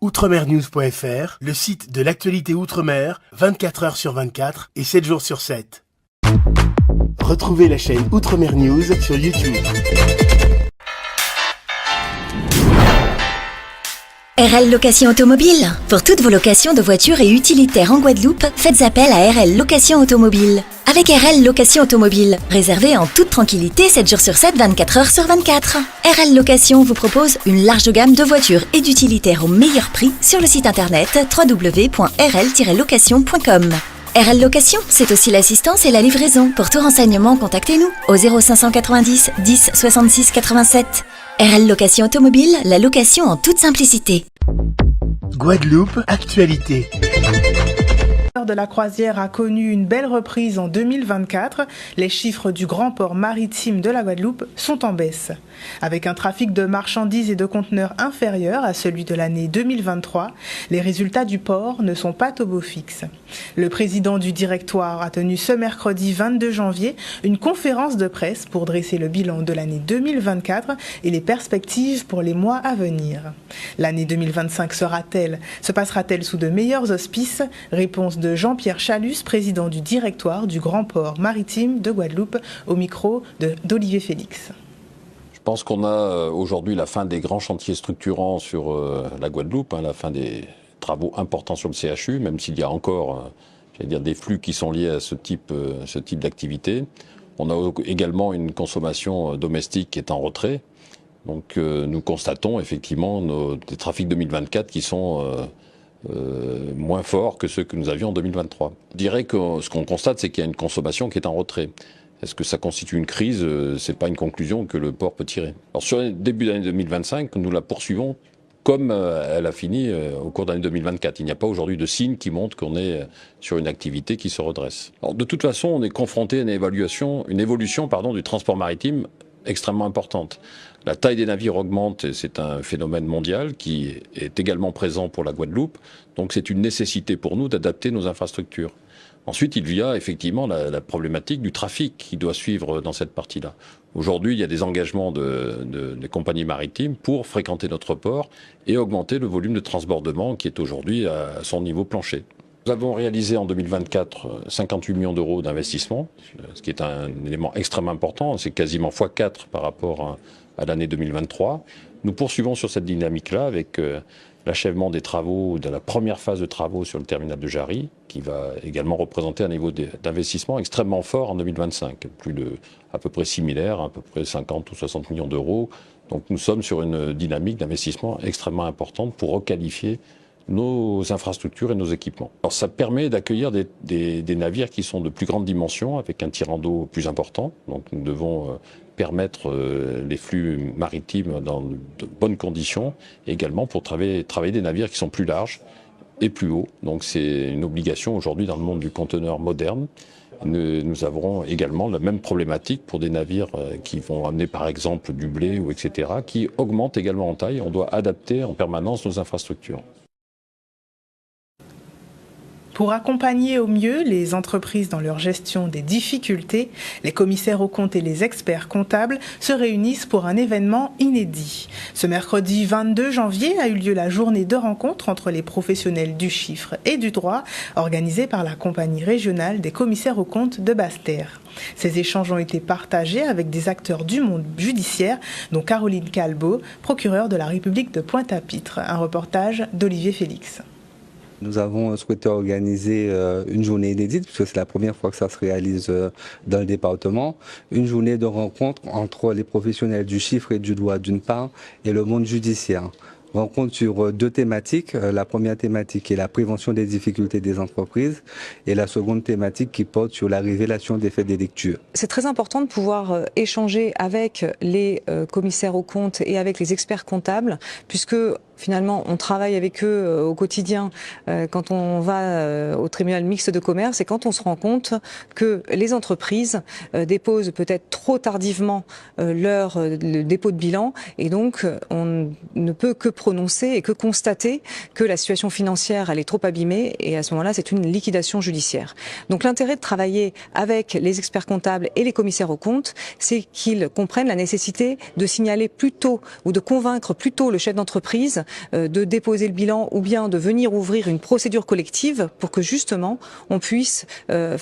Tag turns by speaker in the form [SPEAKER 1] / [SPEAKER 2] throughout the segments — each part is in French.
[SPEAKER 1] Outremernews.fr, le site de l'actualité Outre-mer, 24 heures sur 24 et 7 jours sur 7. Retrouvez la chaîne Outremer News sur YouTube.
[SPEAKER 2] RL Location Automobile. Pour toutes vos locations de voitures et utilitaires en Guadeloupe, faites appel à RL Location Automobile. Avec RL Location Automobile, réservez en toute tranquillité 7 jours sur 7, 24 heures sur 24. RL Location vous propose une large gamme de voitures et d'utilitaires au meilleur prix sur le site internet www.rl-location.com. RL Location, c'est aussi l'assistance et la livraison. Pour tout renseignement, contactez-nous au 0590 10 66 87. RL Location Automobile, la location en toute simplicité.
[SPEAKER 1] Guadeloupe, actualité.
[SPEAKER 3] De la croisière a connu une belle reprise en 2024. Les chiffres du grand port maritime de la Guadeloupe sont en baisse. Avec un trafic de marchandises et de conteneurs inférieur à celui de l'année 2023, les résultats du port ne sont pas au beau fixe. Le président du directoire a tenu ce mercredi 22 janvier une conférence de presse pour dresser le bilan de l'année 2024 et les perspectives pour les mois à venir. L'année 2025 se passera-t-elle sous de meilleurs auspices? Réponse de Jean-Pierre Chalus, président du directoire du Grand Port Maritime de Guadeloupe, au micro d'Olivier Félix.
[SPEAKER 4] Je pense qu'on a aujourd'hui la fin des grands chantiers structurants sur la Guadeloupe, la fin des travaux importants sur le CHU, même s'il y a encore des flux qui sont liés à ce type d'activité. On a également une consommation domestique qui est en retrait. Donc nous constatons effectivement des trafics 2024 qui sont moins forts que ceux que nous avions en 2023. Je dirais que ce qu'on constate, c'est qu'il y a une consommation qui est en retrait. Est-ce que ça constitue une crise? C'est pas une conclusion que le port peut tirer. Alors sur le début d'année 2025, nous la poursuivons comme elle a fini au cours de l'année 2024. Il n'y a pas aujourd'hui de signe qui montre qu'on est sur une activité qui se redresse. Alors de toute façon, on est confronté à une évolution du transport maritime extrêmement importante. La taille des navires augmente et c'est un phénomène mondial qui est également présent pour la Guadeloupe. Donc c'est une nécessité pour nous d'adapter nos infrastructures. Ensuite, il y a effectivement la problématique du trafic qui doit suivre dans cette partie-là. Aujourd'hui, il y a des engagements des compagnies maritimes pour fréquenter notre port et augmenter le volume de transbordement qui est aujourd'hui à son niveau plancher. Nous avons réalisé en 2024 58 millions d'euros d'investissement, ce qui est un élément extrêmement important. C'est quasiment x4 par rapport à l'année 2023. Nous poursuivons sur cette dynamique-là avec l'achèvement des travaux, de la première phase de travaux sur le terminal de Jarry, qui va également représenter un niveau d'investissement extrêmement fort en 2025, à peu près similaire, à peu près 50 ou 60 millions d'euros. Donc nous sommes sur une dynamique d'investissement extrêmement importante pour requalifier nos infrastructures et nos équipements. Alors ça permet d'accueillir des navires qui sont de plus grande dimension, avec un tirant d'eau plus important. Donc nous devons permettre les flux maritimes dans de bonnes conditions, et également pour travailler des navires qui sont plus larges et plus hauts. Donc c'est une obligation aujourd'hui dans le monde du conteneur moderne. Nous avons également la même problématique pour des navires qui vont amener par exemple du blé ou etc., qui augmentent également en taille. On doit adapter en permanence nos infrastructures.
[SPEAKER 3] Pour accompagner au mieux les entreprises dans leur gestion des difficultés, les commissaires aux comptes et les experts comptables se réunissent pour un événement inédit. Ce mercredi 22 janvier a eu lieu la journée de rencontre entre les professionnels du chiffre et du droit, organisée par la compagnie régionale des commissaires aux comptes de Basse-Terre. Ces échanges ont été partagés avec des acteurs du monde judiciaire, dont Caroline Calbeau, procureure de la République de Pointe-à-Pitre. Un reportage d'Olivier Félix.
[SPEAKER 5] Nous avons souhaité organiser une journée inédite, puisque c'est la première fois que ça se réalise dans le département. Une journée de rencontre entre les professionnels du chiffre et du droit d'une part et le monde judiciaire. Rencontre sur deux thématiques. La première thématique est la prévention des difficultés des entreprises et la seconde thématique qui porte sur la révélation des faits délictueux.
[SPEAKER 6] C'est très important de pouvoir échanger avec les commissaires aux comptes et avec les experts comptables, puisque finalement, on travaille avec eux au quotidien quand on va au tribunal mixte de commerce et quand on se rend compte que les entreprises déposent peut-être trop tardivement leur dépôt de bilan et donc on ne peut que prononcer et que constater que la situation financière elle est trop abîmée et à ce moment-là c'est une liquidation judiciaire. Donc l'intérêt de travailler avec les experts comptables et les commissaires aux comptes, c'est qu'ils comprennent la nécessité de signaler plus tôt ou de convaincre plus tôt le chef d'entreprise de déposer le bilan ou bien de venir ouvrir une procédure collective pour que justement on puisse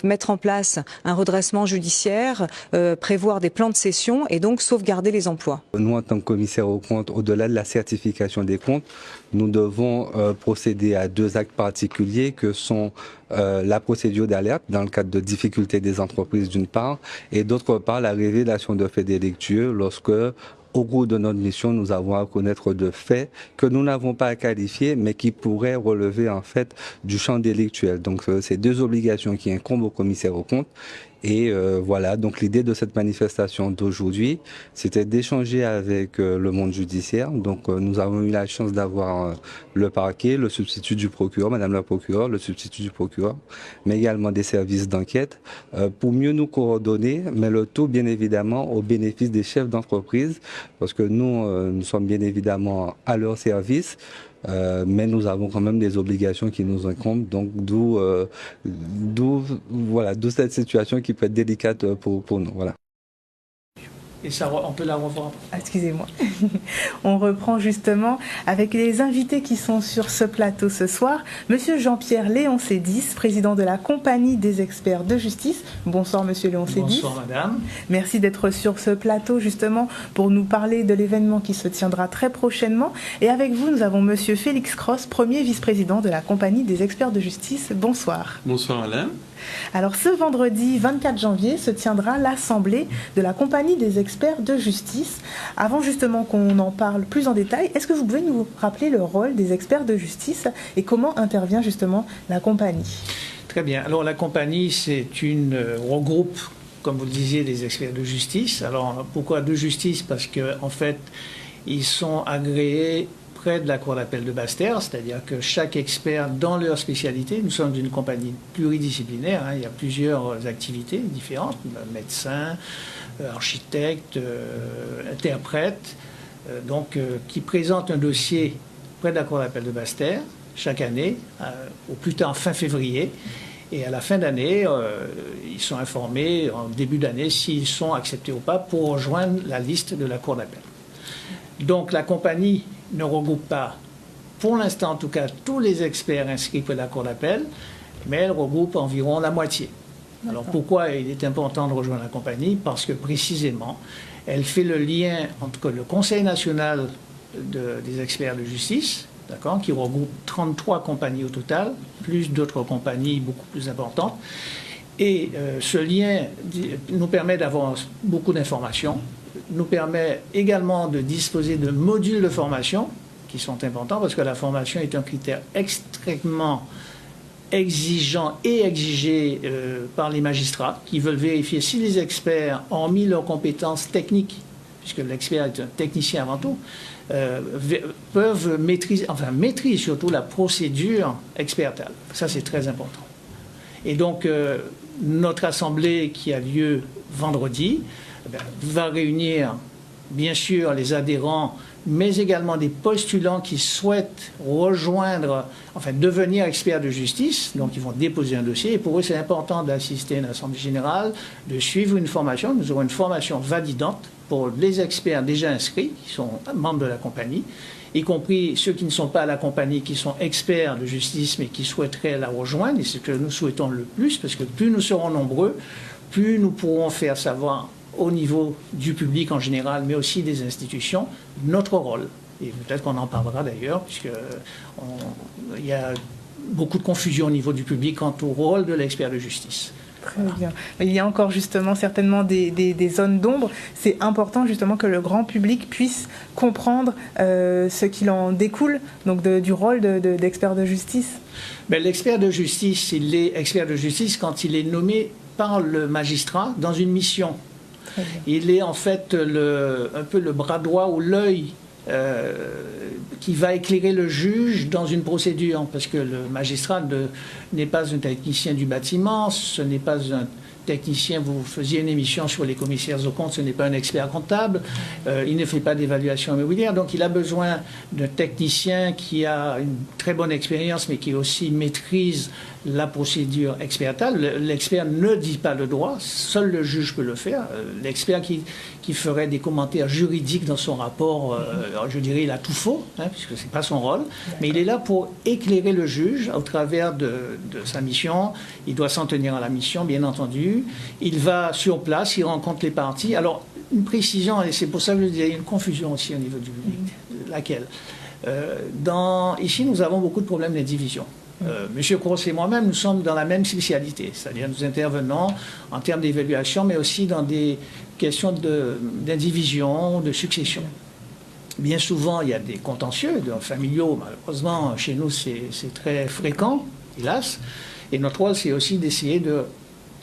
[SPEAKER 6] mettre en place un redressement judiciaire, prévoir des plans de cession et donc sauvegarder les emplois.
[SPEAKER 5] Nous, en tant que commissaire aux comptes, au-delà de la certification des comptes, nous devons procéder à 2 actes particuliers que sont la procédure d'alerte dans le cadre de difficultés des entreprises d'une part et d'autre part la révélation de faits délictueux lorsque au cours de notre mission, nous avons à connaître de faits que nous n'avons pas à qualifier, mais qui pourraient relever en fait du champ délictuel. Donc, c'est 2 obligations qui incombent au commissaire aux comptes. Et voilà, donc l'idée de cette manifestation d'aujourd'hui, c'était d'échanger avec le monde judiciaire. Donc nous avons eu la chance d'avoir le parquet, le substitut du procureur, Madame la procureure, le substitut du procureur, mais également des services d'enquête pour mieux nous coordonner, mais le tout bien évidemment au bénéfice des chefs d'entreprise, parce que nous sommes bien évidemment à leur service. Mais nous avons quand même des obligations qui nous incombent, donc d'où cette situation qui peut être délicate pour nous. Voilà.
[SPEAKER 7] Et ça, on peut la revoir.
[SPEAKER 3] Excusez-moi. On reprend justement avec les invités qui sont sur ce plateau ce soir. Monsieur Jean-Pierre Léoncédis, président de la Compagnie des experts de justice. Bonsoir Monsieur Léoncédis.
[SPEAKER 7] Bonsoir Madame.
[SPEAKER 3] Merci d'être sur ce plateau justement pour nous parler de l'événement qui se tiendra très prochainement. Et avec vous, nous avons Monsieur Félix Cross, premier vice-président de la Compagnie des experts de justice. Bonsoir.
[SPEAKER 8] Bonsoir Madame.
[SPEAKER 3] Alors ce vendredi 24 janvier se tiendra l'assemblée de la Compagnie des experts de justice. Avant justement qu'on en parle plus en détail, est-ce que vous pouvez nous rappeler le rôle des experts de justice et comment intervient justement la compagnie?
[SPEAKER 7] Très bien. Alors la compagnie, regroupe, comme vous le disiez, des experts de justice. Alors pourquoi de justice? Parce qu'en fait, ils sont agréés près de la Cour d'appel de Basse-Terre, c'est-à-dire que chaque expert dans leur spécialité, nous sommes une compagnie pluridisciplinaire, il y a plusieurs activités différentes, médecins, architectes, interprètes, qui présentent un dossier près de la Cour d'appel de Basse-Terre chaque année, au plus tard fin février, et à la fin d'année, ils sont informés en début d'année s'ils sont acceptés ou pas pour rejoindre la liste de la Cour d'appel. Donc la compagnie ne regroupe pas, pour l'instant en tout cas, tous les experts inscrits pour la Cour d'appel, mais elle regroupe environ la moitié. Alors pourquoi il est important de rejoindre la compagnie? Parce que précisément, elle fait le lien entre le Conseil national des experts de justice, qui regroupe 33 compagnies au total, plus d'autres compagnies beaucoup plus importantes. Et ce lien nous permet d'avoir beaucoup d'informations, nous permet également de disposer de modules de formation qui sont importants parce que la formation est un critère extrêmement exigeant et exigé par les magistrats qui veulent vérifier si les experts ont mis leurs compétences techniques, puisque l'expert est un technicien avant tout, peuvent maîtrisent surtout la procédure expertale. Ça, c'est très important. Et donc, notre assemblée qui a lieu vendredi va réunir, bien sûr, les adhérents, mais également des postulants qui souhaitent devenir experts de justice. Donc, ils vont déposer un dossier. Et pour eux, c'est important d'assister à une assemblée générale, de suivre une formation. Nous aurons une formation validante pour les experts déjà inscrits, qui sont membres de la compagnie, y compris ceux qui ne sont pas à la compagnie, qui sont experts de justice, mais qui souhaiteraient la rejoindre. Et c'est ce que nous souhaitons le plus, parce que plus nous serons nombreux, plus nous pourrons faire savoir au niveau du public en général, mais aussi des institutions, notre rôle. Et peut-être qu'on en parlera d'ailleurs, puisqu'il y a beaucoup de confusion au niveau du public quant au rôle de l'expert de justice.
[SPEAKER 3] Très bien. Il y a encore justement certainement des zones d'ombre. C'est important justement que le grand public puisse comprendre ce qu'il en découle donc du rôle d'expert de justice.
[SPEAKER 7] L'expert de justice, il est expert de justice quand il est nommé par le magistrat dans une mission. Il est en fait un peu le bras droit ou l'œil qui va éclairer le juge dans une procédure, parce que le magistrat n'est pas un technicien du bâtiment, ce n'est pas un technicien, vous faisiez une émission sur les commissaires aux comptes, ce n'est pas un expert comptable, il ne fait pas d'évaluation immobilière, donc il a besoin d'un technicien qui a une très bonne expérience, mais qui aussi maîtrise la procédure expertale. L'expert ne dit pas le droit, seul le juge peut le faire. L'expert qui ferait des commentaires juridiques dans son rapport, je dirais, il a tout faux, puisque ce n'est pas son rôle, mais il est là pour éclairer le juge au travers de sa mission. Il doit s'en tenir à la mission, bien entendu. Il va sur place, il rencontre les parties. Alors, une précision, et c'est pour ça que je dis, il y a une confusion aussi au niveau du public. Laquelle ici, nous avons beaucoup de problèmes d'indivision. Monsieur Cross et moi-même, nous sommes dans la même spécialité, c'est-à-dire nous intervenons en termes d'évaluation, mais aussi dans des questions d'indivision, de succession. Bien souvent, il y a des contentieux familiaux, malheureusement, chez nous, c'est très fréquent, hélas, et notre rôle, c'est aussi d'essayer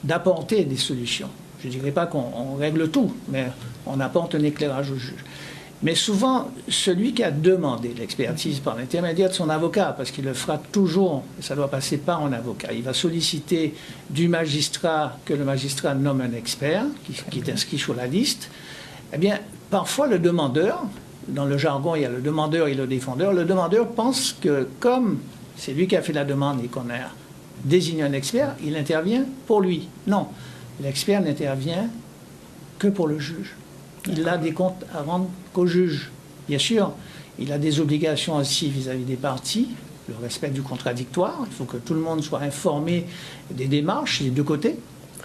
[SPEAKER 7] d'apporter des solutions. Je ne dirais pas qu'on règle tout, mais on apporte un éclairage au juge. Mais souvent, celui qui a demandé l'expertise par l'intermédiaire de son avocat, parce qu'il le fera toujours, ça doit passer par un avocat, il va solliciter du magistrat, que le magistrat nomme un expert, qui est inscrit sur la liste. Eh bien, parfois le demandeur, dans le jargon il y a le demandeur et le défendeur, le demandeur pense que comme c'est lui qui a fait la demande et qu'on a désigné un expert, il intervient pour lui. Non, l'expert n'intervient que pour le juge. Il a des comptes à rendre qu'au juge. Bien sûr, il a des obligations aussi vis-à-vis des parties, le respect du contradictoire. Il faut que tout le monde soit informé des démarches des deux côtés,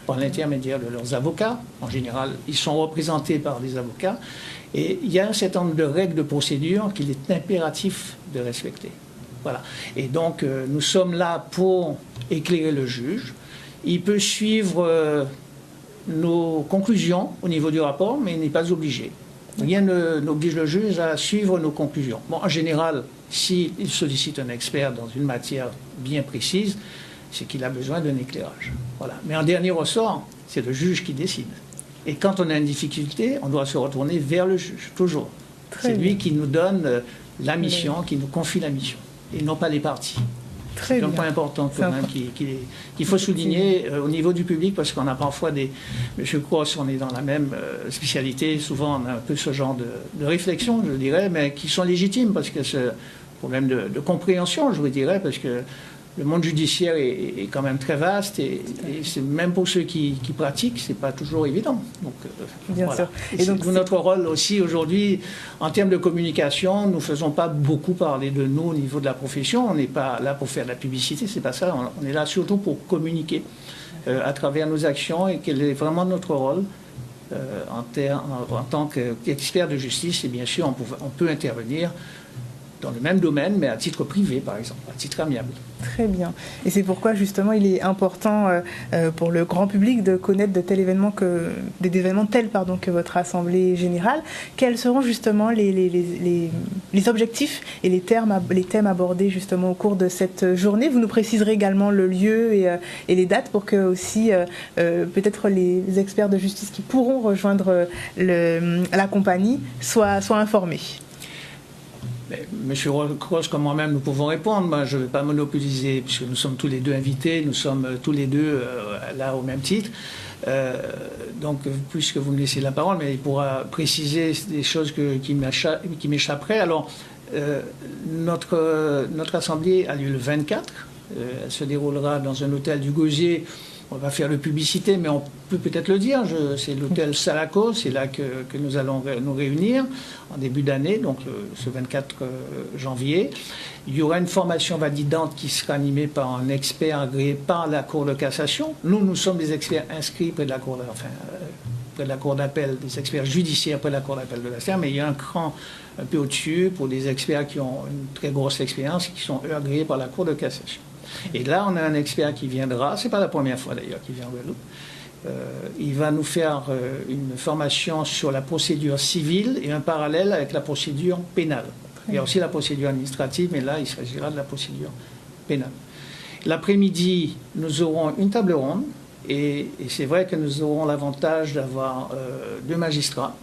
[SPEAKER 7] par l'intermédiaire de leurs avocats. En général, ils sont représentés par des avocats. Et il y a un certain nombre de règles de procédure qu'il est impératif de respecter. Voilà. Et donc, nous sommes là pour éclairer le juge. Il peut suivre nos conclusions au niveau du rapport, mais il n'est pas obligé. Rien n'oblige le juge à suivre nos conclusions. Bon, en général, s'il sollicite un expert dans une matière bien précise, c'est qu'il a besoin d'un éclairage. Voilà. Mais en dernier ressort, c'est le juge qui décide. Et quand on a une difficulté, on doit se retourner vers le juge, toujours. C'est lui qui nous donne la mission, qui nous confie la mission, et non pas les parties. C'est un point important quand même qu'il faut souligner au niveau du public, parce qu'on a parfois Monsieur Cross, on est dans la même spécialité, souvent on a un peu ce genre de réflexion, je dirais, mais qui sont légitimes, parce que ce problème de compréhension, je vous dirais, parce que le monde judiciaire est quand même très vaste, et c'est, même pour ceux qui pratiquent, c'est pas toujours évident. Donc,
[SPEAKER 3] bien
[SPEAKER 7] voilà.
[SPEAKER 3] sûr. Et donc,
[SPEAKER 7] notre rôle aussi aujourd'hui, en termes de communication, nous ne faisons pas beaucoup parler de nous au niveau de la profession. On n'est pas là pour faire de la publicité, c'est pas ça. On est là surtout pour communiquer à travers nos actions, et quel est vraiment notre rôle en tant qu'expert de justice. Et bien sûr, on peut intervenir dans le même domaine, mais à titre privé, par exemple, à titre amiable.
[SPEAKER 3] Très bien. Et c'est pourquoi, justement, il est important pour le grand public de connaître des événements tels que votre Assemblée générale. Quels seront, justement, les objectifs et les thèmes abordés, justement, au cours de cette journée? Vous nous préciserez également le lieu et les dates pour que, aussi, peut-être les experts de justice qui pourront rejoindre la compagnie soient informés.
[SPEAKER 7] Monsieur Cross, comme moi-même, nous pouvons répondre. Moi, je ne vais pas monopoliser, puisque nous sommes tous les deux invités, nous sommes tous les deux là au même titre. Donc, puisque vous me laissez la parole, mais il pourra préciser des choses qui m'échapperaient. Alors, notre assemblée a lieu le 24. Elle se déroulera dans un hôtel du Gosier. On va faire de publicité, mais on peut peut-être le dire. C'est l'hôtel Salaco, c'est là que nous allons nous réunir en début d'année, donc ce 24 janvier. Il y aura une formation validante qui sera animée par un expert agréé par la Cour de cassation. Nous sommes des experts inscrits près de la Cour d'appel, des experts judiciaires près de la Cour d'appel de la Serre, mais il y a un cran un peu au-dessus pour des experts qui ont une très grosse expérience, qui sont eux agréés par la Cour de cassation. Et là, on a un expert qui viendra, c'est pas la première fois d'ailleurs qu'il vient en Guadeloupe. Il va nous faire une formation sur la procédure civile et un parallèle avec la procédure pénale. Il y a aussi la procédure administrative, mais là, il s'agira de la procédure pénale. L'après-midi, nous aurons une table ronde, et c'est vrai que nous aurons l'avantage d'avoir deux magistrats,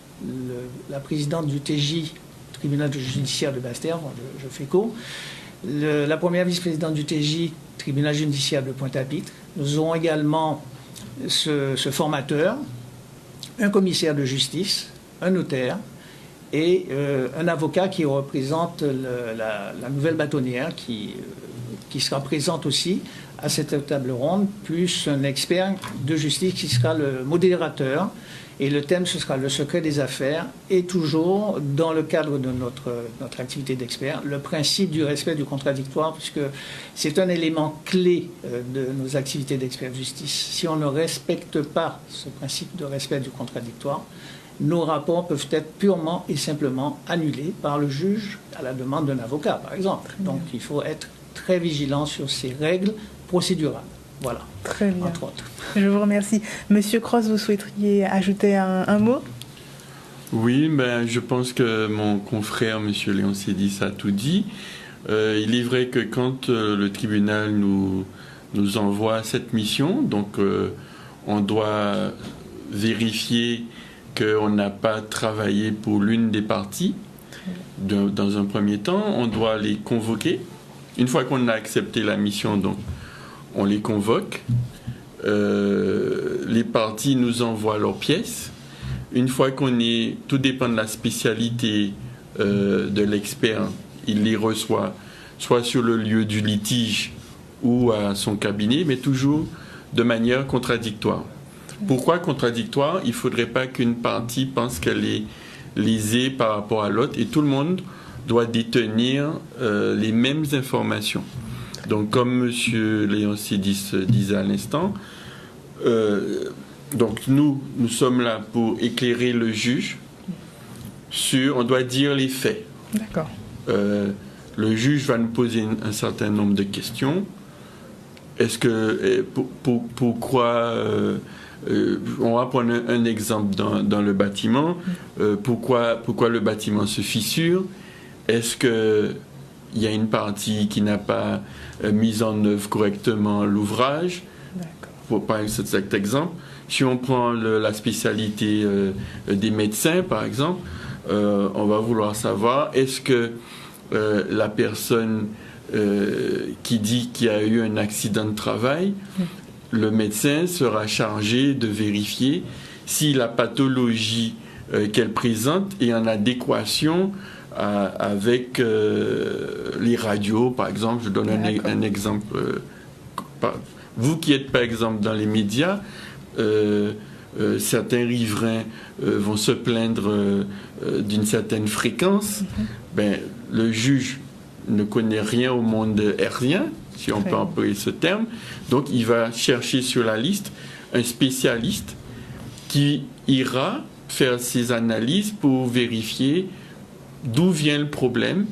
[SPEAKER 7] la présidente du TJ, tribunal judiciaire de Basse-Terre, je fais court, la première vice-présidente du TJ, tribunal judiciaire de Pointe-à-Pitre. Nous aurons également ce formateur, un commissaire de justice, un notaire et un avocat qui représente la nouvelle bâtonnière qui sera présente aussi à cette table ronde, plus un expert de justice qui sera le modérateur. Et le thème, ce sera le secret des affaires et toujours dans le cadre de notre activité d'expert, le principe du respect du contradictoire, puisque c'est un élément clé de nos activités d'expert de justice. Si on ne respecte pas ce principe de respect du contradictoire, nos rapports peuvent être purement et simplement annulés par le juge à la demande d'un avocat, par exemple. Donc il faut être très vigilant sur ces règles procédurales. Voilà,
[SPEAKER 3] très bien.
[SPEAKER 7] Entre autres.
[SPEAKER 3] Je vous remercie. Monsieur Cross, vous souhaiteriez ajouter un mot ?
[SPEAKER 8] Oui, je pense que mon confrère, monsieur Leoncidis, a tout dit. Il est vrai que quand le tribunal nous envoie cette mission, donc on doit vérifier qu'on n'a pas travaillé pour l'une des parties. Dans un premier temps, on doit les convoquer. Une fois qu'on a accepté la mission, donc, on les convoque. Les parties nous envoient leurs pièces. Une fois tout dépend de la spécialité de l'expert, il les reçoit soit sur le lieu du litige ou à son cabinet, mais toujours de manière contradictoire. Pourquoi contradictoire ? Il ne faudrait pas qu'une partie pense qu'elle est lésée par rapport à l'autre et tout le monde doit détenir les mêmes informations. Donc, comme M. Leoncidis disait à l'instant, donc nous sommes là pour éclairer le juge sur, on doit dire les faits.
[SPEAKER 3] D'accord.
[SPEAKER 8] Le juge va nous poser un certain nombre de questions. Est-ce que, pourquoi, on va prendre un exemple dans le bâtiment, pourquoi le bâtiment se fissure? Est-ce que il y a une partie qui n'a pas mis en œuvre correctement l'ouvrage? Pour prendre cet exemple. Si on prend la spécialité des médecins, par exemple, on va vouloir savoir, est-ce que la personne qui dit qu'il y a eu un accident de travail, le médecin sera chargé de vérifier si la pathologie qu'elle présente est en adéquation avec les radios, par exemple. Je donne un exemple. Vous qui êtes, par exemple, dans les médias, certains riverains vont se plaindre d'une certaine fréquence. Le juge ne connaît rien au monde aérien, si on peut employer ce terme. Donc, il va chercher sur la liste un spécialiste qui ira faire ses analyses pour vérifier d'où vient le problème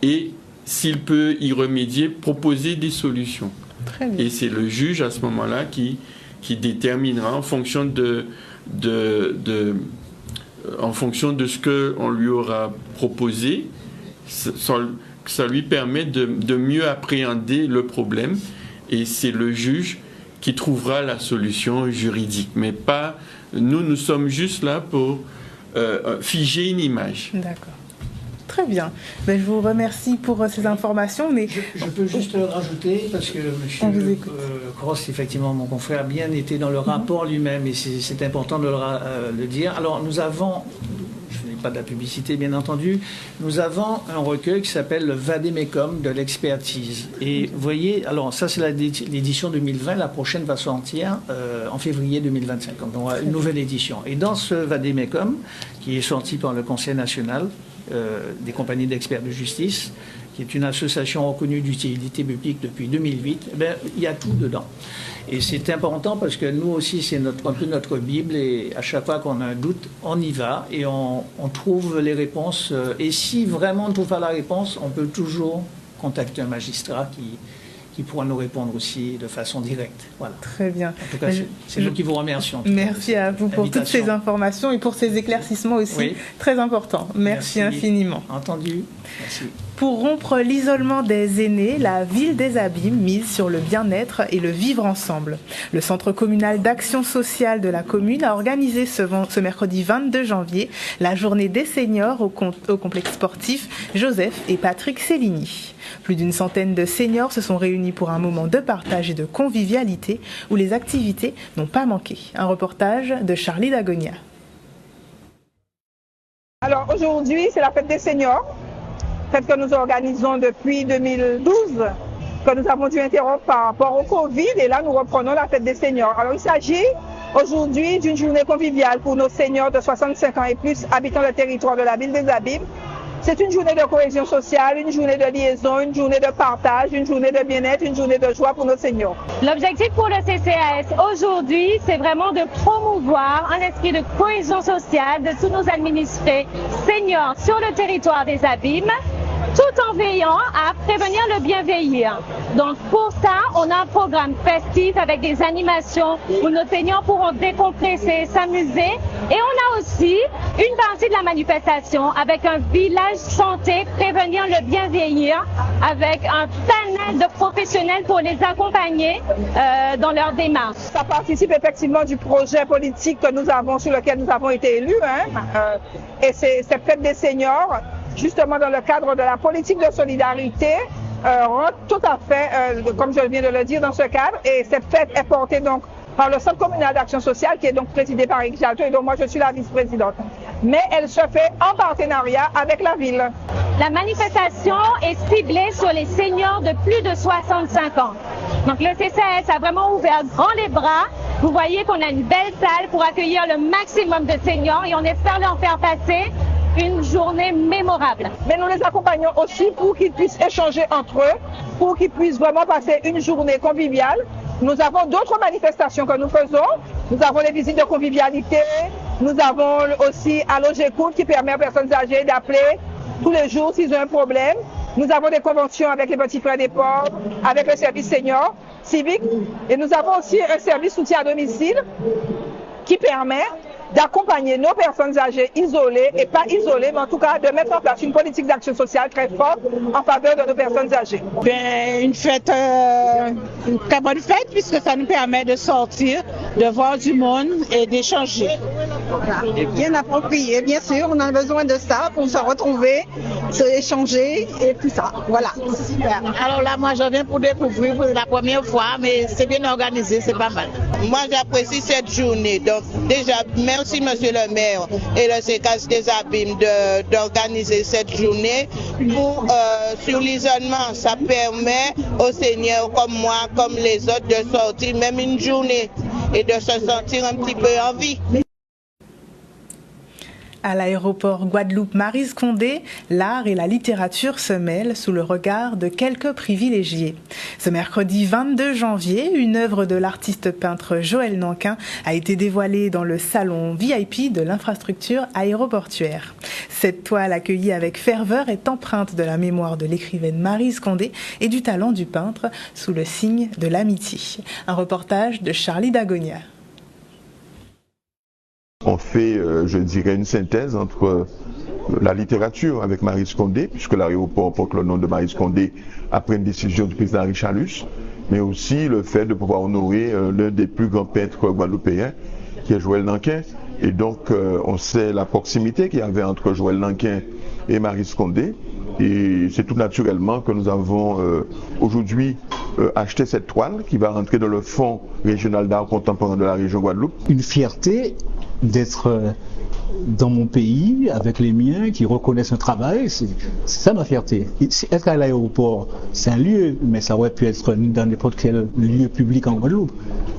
[SPEAKER 8] et s'il peut y remédier, proposer des solutions. Et c'est le juge à ce moment-là qui déterminera en fonction de ce qu'on lui aura proposé, ça lui permet de mieux appréhender le problème et c'est le juge qui trouvera la solution juridique. Mais pas, nous sommes juste là pour figer une image.
[SPEAKER 3] D'accord. Très bien. Je vous remercie pour ces informations. Mais
[SPEAKER 7] je peux juste rajouter, parce que M. Cross, effectivement, mon confrère, a bien été dans le rapport lui-même, et c'est important de le dire. Alors, nous avons, je n'ai pas de la publicité, bien entendu, nous avons un recueil qui s'appelle le Vademecum de l'expertise. Et vous voyez, alors ça, c'est l'édition 2020, la prochaine va sortir en février 2025. Donc, on a une nouvelle édition. Et dans ce Vademecum, qui est sorti par le Conseil national des compagnies d'experts de justice, qui est une association reconnue d'utilité publique depuis 2008, il y a tout dedans. Et c'est important parce que nous aussi, c'est un peu notre Bible, et à chaque fois qu'on a un doute, on y va et on trouve les réponses. Et si vraiment on ne trouve pas la réponse, on peut toujours contacter un magistrat qui pourra nous répondre aussi de façon directe. Voilà.
[SPEAKER 3] Très bien.
[SPEAKER 7] En tout cas, c'est nous qui vous remercions.
[SPEAKER 3] Merci à vous pour toutes ces informations et pour ces éclaircissements aussi très importants. Merci infiniment.
[SPEAKER 7] Entendu. Merci.
[SPEAKER 3] Pour rompre l'isolement des aînés, la ville des Abîmes mise sur le bien-être et le vivre ensemble. Le centre communal d'action sociale de la commune a organisé ce mercredi 22 janvier la journée des seniors au complexe sportif Joseph et Patrick Céligny. Plus d'une centaine de seniors se sont réunis pour un moment de partage et de convivialité où les activités n'ont pas manqué. Un reportage de Charlie Dagonia.
[SPEAKER 9] Alors aujourd'hui, c'est la fête des seniors, fête que nous organisons depuis 2012, que nous avons dû interrompre par rapport au Covid, et là nous reprenons la fête des seniors. Alors il s'agit aujourd'hui d'une journée conviviale pour nos seniors de 65 ans et plus habitant le territoire de la ville des Abîmes. C'est une journée de cohésion sociale, une journée de liaison, une journée de partage, une journée de bien-être, une journée de joie pour nos seniors.
[SPEAKER 10] L'objectif pour le CCAS aujourd'hui, c'est vraiment de promouvoir un esprit de cohésion sociale de tous nos administrés seniors sur le territoire des Abîmes, tout en veillant à prévenir le bien vieillir. Donc pour ça, on a un programme festif avec des animations où nos seniors pourront décompresser, s'amuser. Et on a aussi une partie de la manifestation avec un village santé, prévenir le bien vieillir, avec un panel de professionnels pour les accompagner dans leur démarche.
[SPEAKER 9] Ça participe effectivement du projet politique que nous avons, sur lequel nous avons été élus. Et c'est cette fête des seniors, justement dans le cadre de la politique de solidarité, rentre tout à fait, comme je viens de le dire, dans ce cadre. Et cette fête est portée donc par le Centre communal d'action sociale, qui est donc présidé par Eric Jalto, et donc moi je suis la vice-présidente. Mais elle se fait en partenariat avec la ville.
[SPEAKER 10] La manifestation est ciblée sur les seniors de plus de 65 ans. Donc le CCAS a vraiment ouvert grand les bras. Vous voyez qu'on a une belle salle pour accueillir le maximum de seniors et on espère leur faire passer une journée mémorable.
[SPEAKER 9] Mais nous les accompagnons aussi pour qu'ils puissent échanger entre eux, pour qu'ils puissent vraiment passer une journée conviviale. Nous avons d'autres manifestations que nous faisons. Nous avons les visites de convivialité. Nous avons aussi Allo J'écoute qui permet aux personnes âgées d'appeler tous les jours s'ils ont un problème. Nous avons des conventions avec les petits frères des pauvres, avec le service senior civique. Et nous avons aussi un service soutien à domicile qui permet d'accompagner nos personnes âgées isolées, et pas isolées, mais en tout cas de mettre en place une politique d'action sociale très forte en faveur de nos personnes âgées.
[SPEAKER 11] Une fête, une très bonne fête, puisque ça nous permet de sortir, de voir du monde et d'échanger.
[SPEAKER 12] Bien approprié, bien sûr, on a besoin de ça pour se retrouver, se échanger et tout ça. Voilà, c'est super.
[SPEAKER 11] Alors là, moi, je viens pour découvrir pour la première fois, mais c'est bien organisé, c'est pas mal.
[SPEAKER 13] Moi, j'apprécie cette journée. Donc, déjà, merci, monsieur le maire et le CCAS des Abîmes d'organiser cette journée. Sur l'isolement, ça permet aux seniors comme moi, comme les autres, de sortir même une journée et de se sentir un petit peu en vie.
[SPEAKER 3] À l'aéroport Guadeloupe-Maryse Condé, l'art et la littérature se mêlent sous le regard de quelques privilégiés. Ce mercredi 22 janvier, une œuvre de l'artiste peintre Joël Nanquin a été dévoilée dans le salon VIP de l'infrastructure aéroportuaire. Cette toile accueillie avec ferveur est empreinte de la mémoire de l'écrivaine Maryse Condé et du talent du peintre sous le signe de l'amitié. Un reportage de Charlie Dagonia.
[SPEAKER 14] On fait, je dirais, une synthèse entre la littérature avec Maryse Condé, puisque l'aéroport porte le nom de Maryse Condé après une décision du président Richard Luce, mais aussi le fait de pouvoir honorer l'un des plus grands peintres guadeloupéens, qui est Joël Nanquin. Et donc, on sait la proximité qu'il y avait entre Joël Nanquin et Maryse Condé. Et c'est tout naturellement que nous avons aujourd'hui acheté cette toile qui va rentrer dans le fonds régional d'art contemporain de la région Guadeloupe.
[SPEAKER 15] Une fierté d'être dans mon pays avec les miens qui reconnaissent un travail, c'est ça ma fierté. Être à l'aéroport, c'est un lieu, mais ça aurait pu être dans n'importe quel lieu public en Guadeloupe.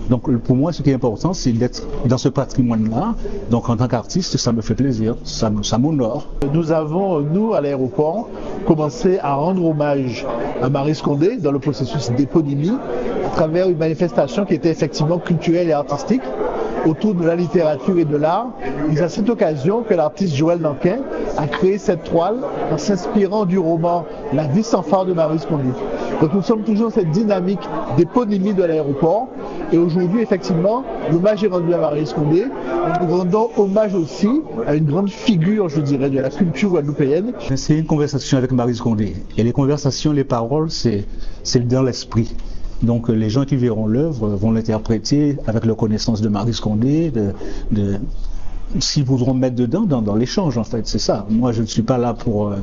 [SPEAKER 15] Donc pour moi, ce qui est important, c'est d'être dans ce patrimoine-là. Donc en tant qu'artiste, ça me fait plaisir, ça m'honore.
[SPEAKER 16] Nous avons, nous, à l'aéroport, commencé à rendre hommage à Maryse Condé dans le processus d'éponymie à travers une manifestation qui était effectivement culturelle et artistique autour de la littérature et de l'art. Et c'est à cette occasion que l'artiste Joël Nanquin a créé cette toile en s'inspirant du roman La vie sans phare de Maryse Condé. Donc nous sommes toujours dans cette dynamique d'éponymie de l'aéroport. Et aujourd'hui, effectivement, l'hommage est rendu à Maryse Condé. Nous rendons hommage aussi à une grande figure, je dirais, de la culture guadeloupéenne.
[SPEAKER 15] C'est une conversation avec Maryse Condé. Et les conversations, les paroles, c'est dans l'esprit. Donc les gens qui verront l'œuvre vont l'interpréter avec leur connaissance de Maryse Condé, s'ils voudront mettre dedans dans l'échange, en fait, c'est ça. Moi, je ne suis pas là pour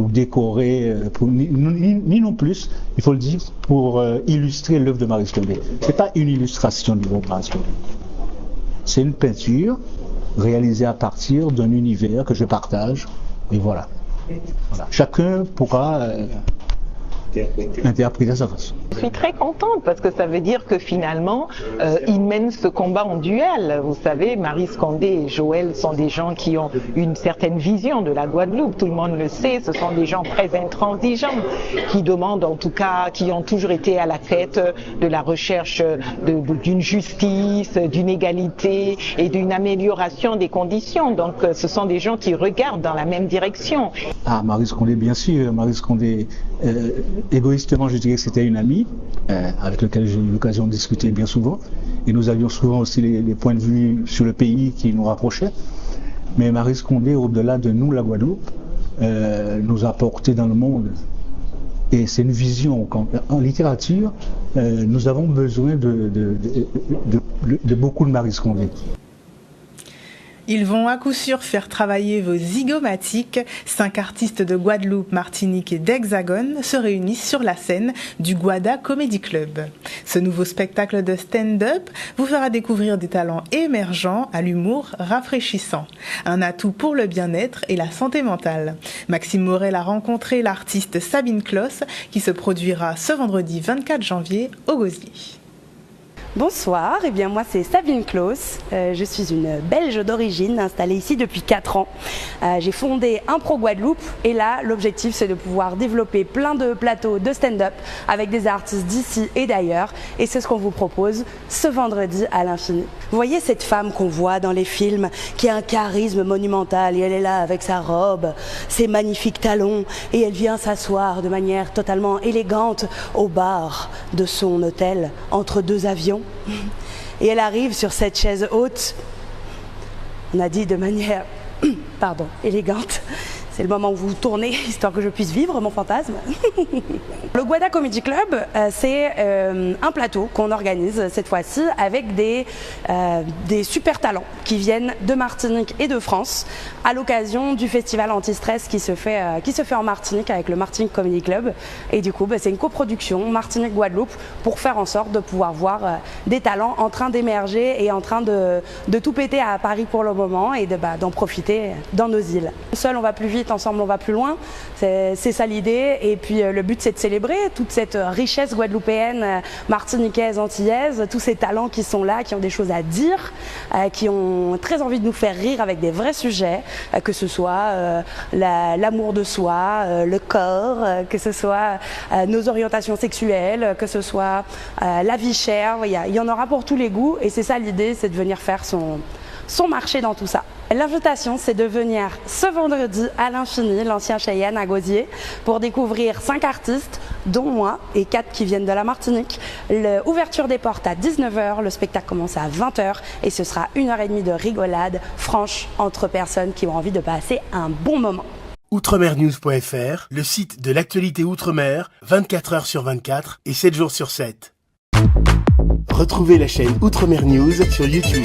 [SPEAKER 15] décorer, ni non plus, il faut le dire, pour illustrer l'œuvre de Maryse Condé. C'est pas une illustration de l'œuvre de Maryse Condé. C'est une peinture réalisée à partir d'un univers que je partage, et voilà. Chacun pourra interpréter sa façon.
[SPEAKER 17] Je suis très contente parce que ça veut dire que finalement, ils mènent ce combat en duel. Vous savez, Maryse Condé et Joël sont des gens qui ont une certaine vision de la Guadeloupe. Tout le monde le sait. Ce sont des gens très intransigeants qui demandent, en tout cas, qui ont toujours été à la tête de la recherche d'une justice, d'une égalité et d'une amélioration des conditions. Donc, ce sont des gens qui regardent dans la même direction.
[SPEAKER 15] Ah, Maryse Condé, bien sûr. Maryse Condé, égoïstement, je dirais que c'était une amie avec laquelle j'ai eu l'occasion de discuter bien souvent. Et nous avions souvent aussi les points de vue sur le pays qui nous rapprochaient. Mais Maryse Condé, au-delà de nous, la Guadeloupe, nous a porté dans le monde. Et c'est une vision. En littérature, nous avons besoin de beaucoup de Maryse Condé.
[SPEAKER 3] Ils vont à coup sûr faire travailler vos zygomatiques. 5 artistes de Guadeloupe, Martinique et d'Hexagone se réunissent sur la scène du Guada Comedy Club. Ce nouveau spectacle de stand-up vous fera découvrir des talents émergents à l'humour rafraîchissant. Un atout pour le bien-être et la santé mentale. Maxime Morel a rencontré l'artiste Sabine Kloss qui se produira ce vendredi 24 janvier au Gosier.
[SPEAKER 18] Bonsoir, eh bien moi c'est Sabine Kloss, je suis une Belge d'origine installée ici depuis 4 ans. J'ai fondé Impro Guadeloupe et là l'objectif c'est de pouvoir développer plein de plateaux de stand-up avec des artistes d'ici et d'ailleurs et c'est ce qu'on vous propose ce vendredi à l'Infini. Vous voyez cette femme qu'on voit dans les films qui a un charisme monumental et elle est là avec sa robe, ses magnifiques talons et elle vient s'asseoir de manière totalement élégante au bar de son hôtel entre 2 avions. Et elle arrive sur cette chaise haute, on a dit de manière élégante. C'est le moment où vous tournez, histoire que je puisse vivre mon fantasme. Le Guada Comedy Club, c'est un plateau qu'on organise cette fois-ci avec des super talents qui viennent de Martinique et de France à l'occasion du festival anti-stress qui se fait en Martinique avec le Martinique Comedy Club. Et du coup, c'est une coproduction Martinique-Guadeloupe pour faire en sorte de pouvoir voir des talents en train d'émerger et en train de tout péter à Paris pour le moment et d'en profiter dans nos îles. Seul, on va plus vite. Ensemble on va plus loin, c'est ça l'idée et puis le but c'est de célébrer toute cette richesse guadeloupéenne, martiniquaise, antillaise, tous ces talents qui sont là, qui ont des choses à dire, qui ont très envie de nous faire rire avec des vrais sujets, que ce soit l'amour de soi, le corps, que ce soit nos orientations sexuelles, que ce soit la vie chère, il y en aura pour tous les goûts et c'est ça l'idée, c'est de venir faire son marché dans tout ça. L'invitation, c'est de venir ce vendredi à l'Infini, l'ancien Cheyenne à Gosier, pour découvrir 5 artistes, dont moi, et 4 qui viennent de la Martinique. L'ouverture des portes à 19h, le spectacle commence à 20h, et ce sera 1h30 de rigolade franche entre personnes qui ont envie de passer un bon moment.
[SPEAKER 1] Outremernews.fr, le site de l'actualité Outre-mer, 24h sur 24 et 7 jours sur 7. Retrouvez la chaîne Outremer News sur YouTube.